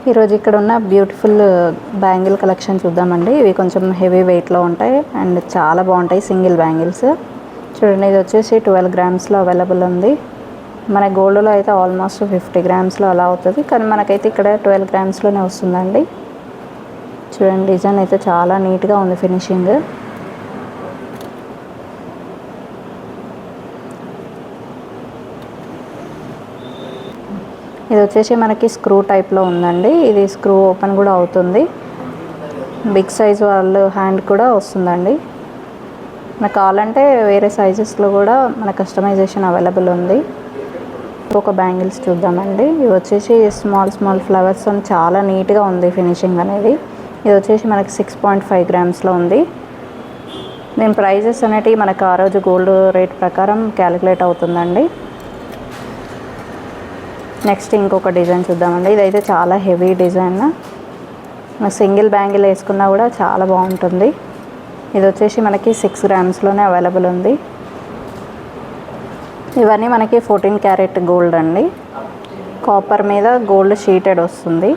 ఈరోజు ఇక్కడ ఉన్న బ్యూటిఫుల్ బ్యాంగిల్ కలెక్షన్ చూద్దామండి. ఇవి కొంచెం హెవీ వెయిట్లో ఉంటాయి అండ్ చాలా బాగుంటాయి సింగిల్ బ్యాంగిల్స్. చూడండి, ఇది వచ్చేసి 12 గ్రామ్స్లో అవైలబుల్ ఉంది. మన గోల్డ్లో అయితే ఆల్మోస్ట్ 50 గ్రామ్స్లో అలా అవుతుంది, కానీ మనకైతే ఇక్కడ 12 గ్రామ్స్లోనే వస్తుందండి. చూడండి, డిజైన్ అయితే చాలా నీట్గా ఉంది ఫినిషింగ్. ఇది వచ్చేసి మనకి స్క్రూ టైప్లో ఉందండి. ఇది స్క్రూ ఓపెన్ కూడా అవుతుంది. బిగ్ సైజ్ వాళ్ళు హ్యాండ్ కూడా వస్తుందండి. మనకు కావాలంటే వేరే సైజెస్లో కూడా మన కస్టమైజేషన్ అవైలబుల్ ఉంది. ఒక బ్యాంగిల్స్ చూద్దామండి. ఇవి వచ్చేసి స్మాల్ ఫ్లవర్స్ అని చాలా నీట్గా ఉంది ఫినిషింగ్ అనేది. ఇది వచ్చేసి మనకి 6.5 గ్రామ్స్లో ఉంది. దీని ప్రైజెస్ అనేటివి మనకు ఆ రోజు గోల్డ్ రేట్ ప్రకారం క్యాలిక్యులేట్ అవుతుందండి. నెక్స్ట్ ఇంకొక డిజైన్ చూద్దామండి. ఇదైతే చాలా హెవీ డిజైన్. సింగిల్ బ్యాంగిల్ వేసుకున్నా కూడా చాలా బాగుంటుంది. ఇది వచ్చేసి మనకి 6 గ్రామ్స్లోనే అవైలబుల్ ఉంది. ఇవన్నీ మనకి 14 క్యారెట్ గోల్డ్ అండి. కాపర్ మీద గోల్డ్ షీటెడ్ వస్తుంది.